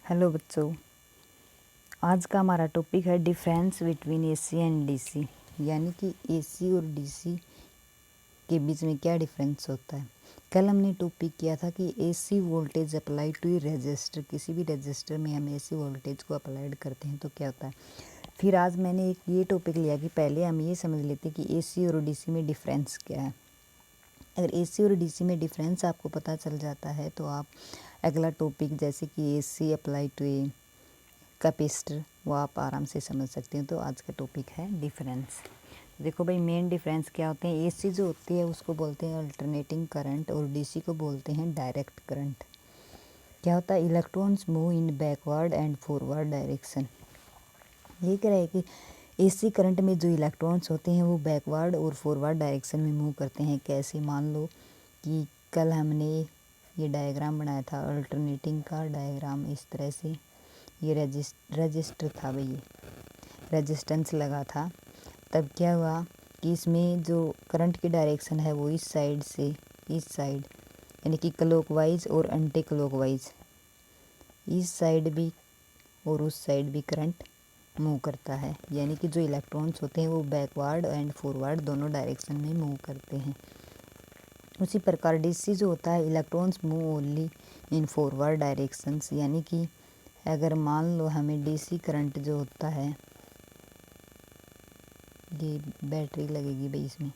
Hello बच्चों, आज का हमारा टॉपिक है difference between AC and DC, यानी कि एसी और डीसी के बीच में क्या डिफरेंस होता है। कल हमने टॉपिक किया था कि AC voltage apply to resistor, किसी भी रेजिस्टर में हम एसी वोल्टेज को अप्लाइड करते हैं तो क्या होता है। फिर आज मैंने एक ये टॉपिक लिया कि पहले हम ये समझ लेते कि एसी और डीसी में डिफरेंस क्या है। अगर एसी और डीसी में डिफरेंस आपको पता चल जाता है तो आप अगला टॉपिक जैसे कि AC apply to a capacitor वो आप आराम से समझ सकते हैं। तो आज का टॉपिक है डिफरेंस। देखो भाई, मेन डिफरेंस क्या होते हैं। एसी जो होती है उसको बोलते हैं अल्टरनेटिंग करंट और डीसी को बोलते हैं डायरेक्ट करंट। क्या होता है, electrons move in backward and forward direction. ये कह रहा है कि एसी करंट में जो इलेक्ट्रॉन्स होते हैं वो बैकवर्ड और फॉरवर्ड डायरेक्शन में मूव करते हैं। कैसे, मान लो कि कल हमने ये डायग्राम बनाया था अल्टरनेटिंग का डायग्राम, इस तरह से ये रजिस्टर था भाई, ये रेजिस्टेंस लगा था। तब क्या हुआ कि इसमें जो करंट की डायरेक्शन है वो इस साइड से इस साइड, यानी कि क्लॉकवाइज और एंटी क्लॉकवाइज, इस साइड भी और उस साइड भी करंट मूव करता है। यानी कि जो इलेक्ट्रॉन्स होते हैं वो बैकवर्ड एंड फॉरवर्ड दोनों डायरेक्शन में मूव करते हैं। उसी प्रकार डीसी जो होता है, electrons move only in forward directions. यानी कि अगर मान लो हमें डीसी करंट जो होता है, ये बैटरी लगेगी भाई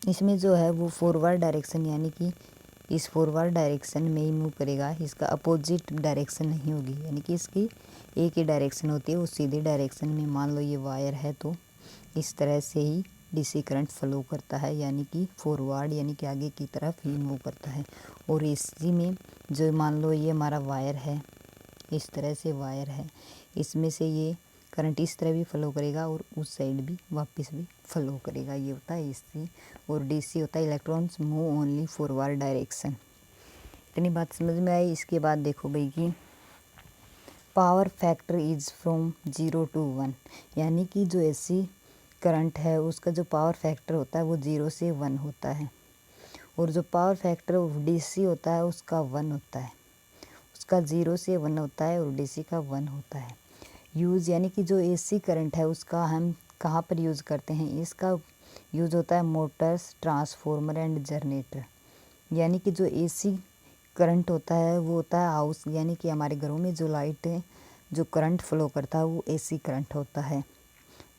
इसमें जो है वो फॉरवर्ड डायरेक्शन, यानी कि इस फॉरवर्ड डायरेक्शन में ही मूव करेगा, इसका अपोजिट डायरेक्शन नहीं होगी। यानी कि इसकी एक ही डायरेक्शन होती है, वो सीधी डायरेक्शन में। मान लो ये वायर है तो इस तरह से ही डीसी करंट फ्लो करता है, यानी कि फॉरवर्ड, यानी कि आगे की तरफ ही मूव करता है। और एसी में जो मान लो ये हमारा वायर है, इस तरह से वायर है, इसमें से ये करंट इस तरह भी फ्लो करेगा और उस साइड भी वापस भी फ्लो करेगा। ये होता है एसी। और डीसी होता है electrons move only forward direction. इतनी बात समझ में आई। इसके बाद देखो भाई कि power factor is from 0 to 1, यानी कि जो एसी करंट है उसका जो पावर फैक्टर होता है वो 0 से 1 होता है। और जो पावर फैक्टर ऑफ डीसी होता है उसका 1 होता है, उसका 0 से 1 होता है और डीसी का 1 होता है। यूज़, यानी कि जो एसी करंट है उसका हम कहाँ पर यूज़ करते हैं, इसका यूज़ होता है मोटर्स, ट्रांसफार्मर एंड जनरेटर। यानी कि जो एसी करंट होता है वो होता है हाउस, यानी कि हमारे घरों में जो लाइट है, जो करंट फ्लो करता है वो एसी करंट होता है।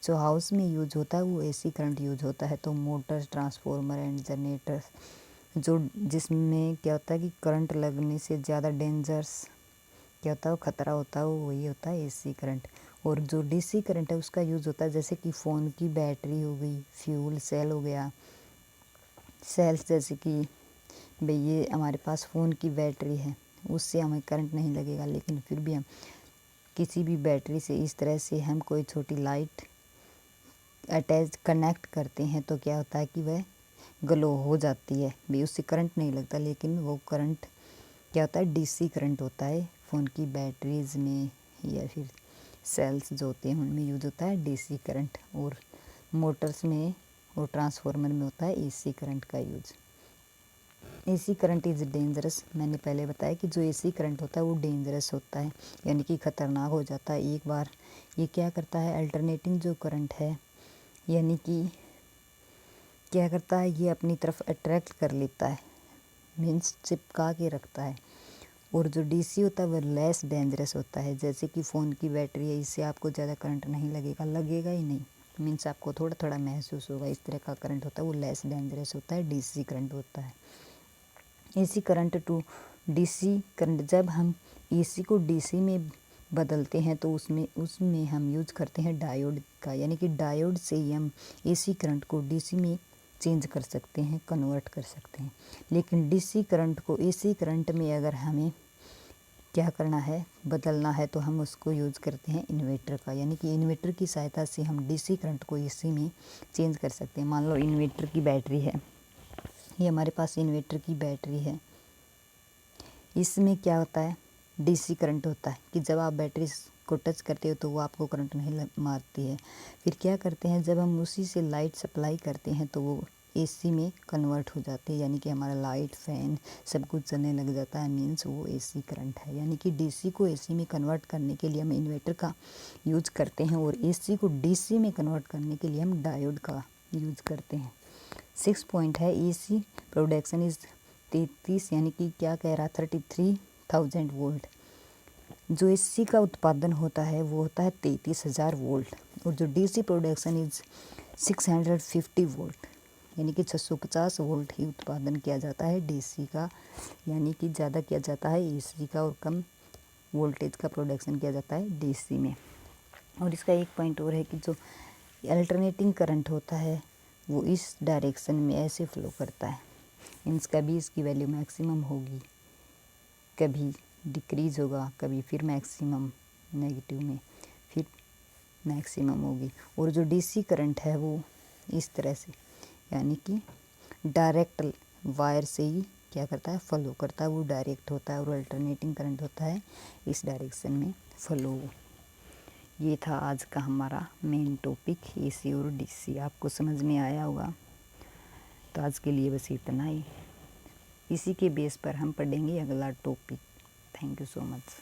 जो हाउस में यूज होता है वो एसी करंट यूज होता है। तो मोटर्स, ट्रांसफार्मर एंड जनरेटर्स, जो जिसमें क्या होता है कि करंट लगने से ज़्यादा डेंजरस क्या होता है, वो खतरा होता है, वो वही होता है एसी करंट। और जो डीसी करंट है उसका यूज़ होता है जैसे कि फ़ोन की बैटरी हो गई, फ्यूल सेल हो गया। सेल्स जैसे कि भाई ये हमारे पास फ़ोन की बैटरी है, उससे हमें करंट नहीं लगेगा, लेकिन फिर भी हम किसी भी बैटरी से इस तरह से हम कोई छोटी लाइट अटैच कनेक्ट करते हैं तो क्या होता है कि वह ग्लो हो जाती है भाई, उससे करंट नहीं लगता, लेकिन वो करंट क्या होता है, डीसी करंट होता है। फ़ोन की बैटरीज में या फिर सेल्स जो होते हैं उनमें यूज होता है डीसी करंट। और मोटर्स में और ट्रांसफार्मर में होता है एसी करंट का use. AC current is dangerous, मैंने पहले बताया कि जो एसी करंट होता है वो डेंजरस होता है, यानी कि ख़तरनाक हो जाता है। एक बार ये क्या करता है, अल्टरनेटिंग जो करंट है, यानी कि क्या करता है, ये अपनी तरफ अट्रैक्ट कर लेता है, मीन्स चिपका के रखता है। और जो डीसी होता है वह लेस डेंजरस होता है। जैसे कि फ़ोन की बैटरी है, इससे आपको ज़्यादा करंट नहीं लगेगा ही नहीं, मीन्स आपको थोड़ा थोड़ा महसूस होगा, इस तरह का करंट होता है, वो लेस डेंजरस होता है, डीसी करंट होता है। AC current to DC current, जब हम एसी को डीसी में बदलते हैं तो उसमें हम यूज करते हैं डायोड का, यानी कि डायोड से ही हम एसी करंट को डीसी में चेंज कर सकते हैं, कन्वर्ट कर सकते हैं। लेकिन डीसी करंट को एसी करंट में अगर हमें क्या करना है, बदलना है, तो हम उसको यूज़ करते हैं इन्वर्टर का, यानी कि इन्वर्टर की सहायता से हम डीसी करंट को एसी में चेंज कर सकते हैं। मान लो इन्वर्टर की बैटरी है, ये हमारे पास इन्वर्टर की बैटरी है, इसमें क्या होता है, डीसी करंट होता है कि जब आप बैटरी को टच करते हो तो वो आपको करंट नहीं मारती है। फिर क्या करते हैं, जब हम उसी से लाइट सप्लाई करते हैं तो वो एसी में कन्वर्ट हो जाते हैं, यानी कि हमारा लाइट फैन सब कुछ चलने लग जाता है, मीन्स वो एसी करंट है। यानी कि डीसी को एसी में कन्वर्ट करने के लिए हम इन्वर्टर का यूज करते हैं और एसी को डीसी में कन्वर्ट करने के लिए हम डायोड का यूज करते हैं। 6 पॉइंट है, एसी प्रोडक्शन इज 33, यानी कि क्या कह रहा, 33,000 वोल्ट। जो एसी का उत्पादन होता है वो होता है 33,000 वोल्ट, और जो डीसी प्रोडक्शन इज 650 वोल्ट, यानी कि 650 वोल्ट ही उत्पादन किया जाता है डीसी का, यानी कि ज़्यादा किया जाता है एसी का और कम वोल्टेज का प्रोडक्शन किया जाता है डीसी में। और इसका एक पॉइंट और है कि जो अल्टरनेटिंग करंट होता है वो इस डायरेक्शन में ऐसे फ्लो करता है, मीन्स कभी इसकी वैल्यू मैक्सिमम होगी, कभी डिक्रीज होगा, कभी फिर मैक्सिमम नेगेटिव में, फिर मैक्सिमम होगी। और जो डीसी करंट है वो इस तरह से, यानी कि डायरेक्ट वायर से ही क्या करता है, फ्लो करता है, वो डायरेक्ट होता है, और अल्टरनेटिंग करंट होता है इस डायरेक्शन में फ्लो। ये था आज का हमारा मेन टॉपिक, एसी और डीसी। आपको समझ में आया होगा, तो आज के लिए बस इतना ही। इसी के बेस पर हम पढ़ेंगे अगला topic. Thank you so much.